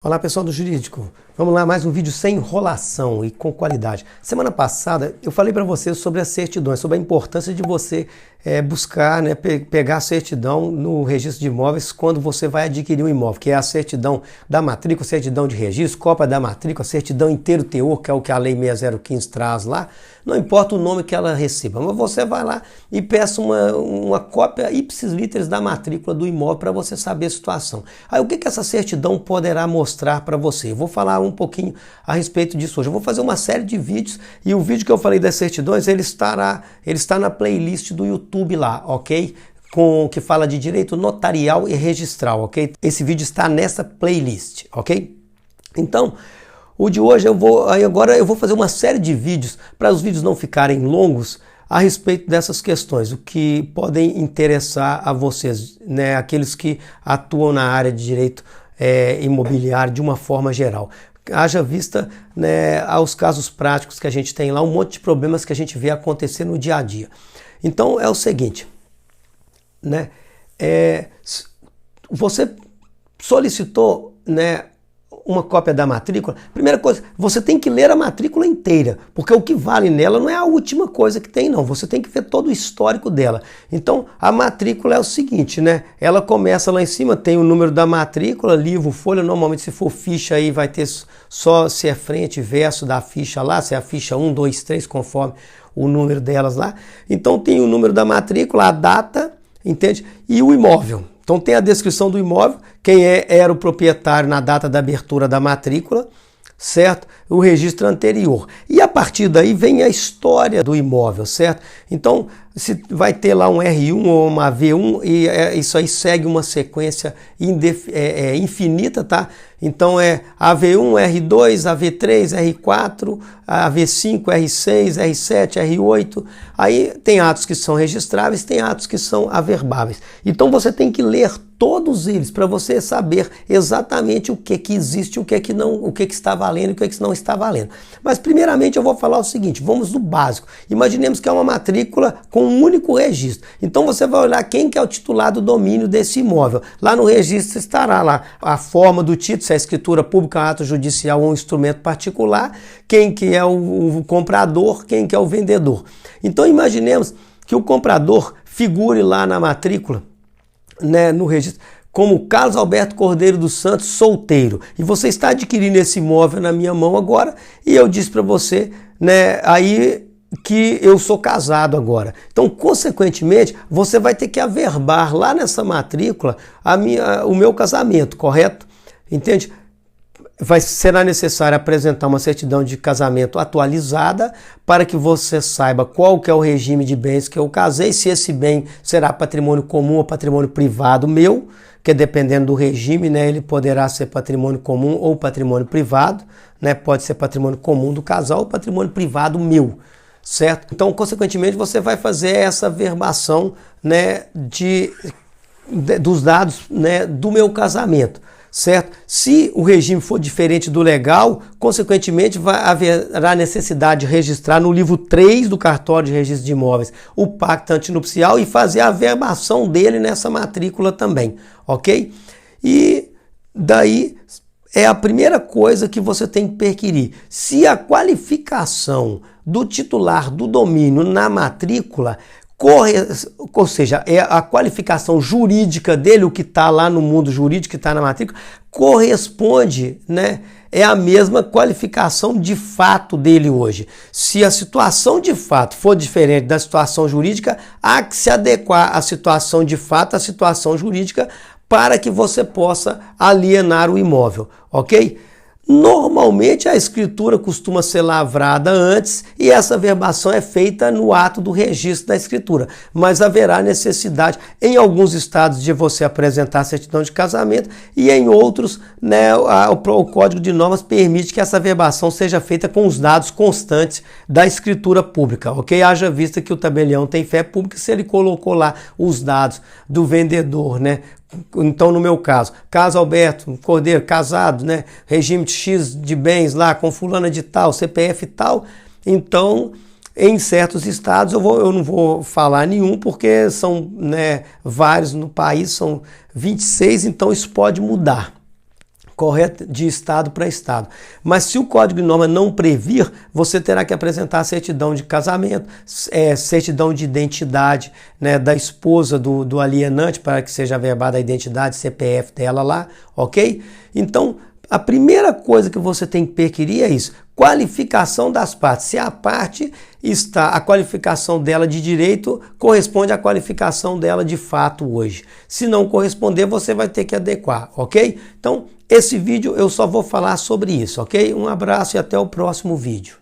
Olá pessoal do Jurídico, vamos lá, mais um vídeo sem enrolação e com qualidade. Semana passada eu falei para vocês sobre as certidões, sobre a importância de você buscar, pegar a certidão no registro de imóveis quando você vai adquirir um imóvel, que é a certidão da matrícula, certidão de registro, cópia da matrícula, certidão inteiro teor, que é o que a Lei 6015 traz lá. Não importa o nome que ela receba, mas você vai lá e peça uma cópia ipsis literis da matrícula do imóvel para você saber a situação. Aí o que essa certidão poderá mostrar para você? Eu vou falar um pouquinho a respeito disso hoje. Eu vou fazer uma série de vídeos e o vídeo que eu falei das certidões, ele está na playlist do YouTube lá, ok? Que fala de direito notarial e registral, ok? Esse vídeo está nessa playlist, ok? Então, o de hoje agora eu vou fazer uma série de vídeos para os vídeos não ficarem longos a respeito dessas questões, o que podem interessar a vocês, né? Aqueles que atuam na área de direito imobiliário de uma forma geral. Haja vista, né, aos casos práticos que a gente tem lá, um monte de problemas que a gente vê acontecer no dia a dia. Então é o seguinte, né, você solicitou, né, uma cópia da matrícula. Primeira coisa, você tem que ler a matrícula inteira, porque o que vale nela não é a última coisa que tem, não. Você tem que ver todo o histórico dela. Então, a matrícula é o seguinte, né? Ela começa lá em cima, tem o número da matrícula, livro, folha. Normalmente, se for ficha aí, vai ter só se é frente e verso da ficha lá, se é a ficha 1, 2, 3, conforme o número delas lá. Então, tem o número da matrícula, a data, entende? E o imóvel. Então tem a descrição do imóvel, quem era o proprietário na data da abertura da matrícula, certo? O registro anterior. E a partir daí vem a história do imóvel, certo? Então se vai ter lá um R1 ou uma V1 e isso aí segue uma sequência infinita, tá? Então é AV1, R2, AV3, R4, AV5, R6, R7, R8. Aí tem atos que são registráveis, tem atos que são averbáveis. Então você tem que ler todos eles para você saber exatamente o que existe, o que não, o que está valendo e o que não está valendo. Mas primeiramente eu vou falar o seguinte, vamos do básico. Imaginemos que é uma matrícula com um único registro. Então você vai olhar quem que é o titular do domínio desse imóvel. Lá no registro estará lá a forma do título, se é escritura pública, ato judicial ou um instrumento particular, quem que é o comprador, quem que é o vendedor. Então imaginemos que o comprador figure lá na matrícula, né, no registro, como Carlos Alberto Cordeiro dos Santos, solteiro. E você está adquirindo esse imóvel na minha mão agora e eu disse para você, né, aí que eu sou casado agora. Então, consequentemente, você vai ter que averbar lá nessa matrícula o meu casamento, correto? Entende? Será necessário apresentar uma certidão de casamento atualizada para que você saiba qual que é o regime de bens que eu casei, se esse bem será patrimônio comum ou patrimônio privado meu, que dependendo do regime, né, ele poderá ser patrimônio comum ou patrimônio privado, né, pode ser patrimônio comum do casal ou patrimônio privado meu, certo? Então, consequentemente, você vai fazer essa verbação, né, dos dados, né, do meu casamento. Certo? Se o regime for diferente do legal, consequentemente haverá necessidade de registrar no livro 3 do cartório de registro de imóveis o pacto antinupcial e fazer a verbação dele nessa matrícula também, ok? E daí é a primeira coisa que você tem que perquirir. Se a qualificação do titular do domínio na matrícula ou seja, é a qualificação jurídica dele, o que está lá no mundo jurídico, que está na matrícula, corresponde, né? É a mesma qualificação de fato dele hoje. Se a situação de fato for diferente da situação jurídica, há que se adequar à situação de fato, à situação jurídica, para que você possa alienar o imóvel, ok? Normalmente a escritura costuma ser lavrada antes e essa verbação é feita no ato do registro da escritura, mas haverá necessidade em alguns estados de você apresentar a certidão de casamento e em outros, né, o Código de Normas permite que essa verbação seja feita com os dados constantes da escritura pública, ok? Haja vista que o tabelião tem fé pública, se ele colocou lá os dados do vendedor, né? Então, no meu caso, Carlos Alberto Cordeiro, casado, né? Regime de X de bens lá, com fulana de tal, CPF tal. Então, em certos estados, eu não vou falar nenhum, porque são, né, vários no país, são 26, então isso pode mudar. correto? De estado para estado. Mas se o código de norma não previr, você terá que apresentar certidão de casamento, certidão de identidade, né, da esposa do alienante para que seja averbada a identidade, CPF dela lá, ok? Então, a primeira coisa que você tem que perquirir é isso, qualificação das partes. Se a parte está, a qualificação dela de direito corresponde à qualificação dela de fato hoje. Se não corresponder, você vai ter que adequar, ok? Então, esse vídeo eu só vou falar sobre isso, ok? Um abraço e até o próximo vídeo.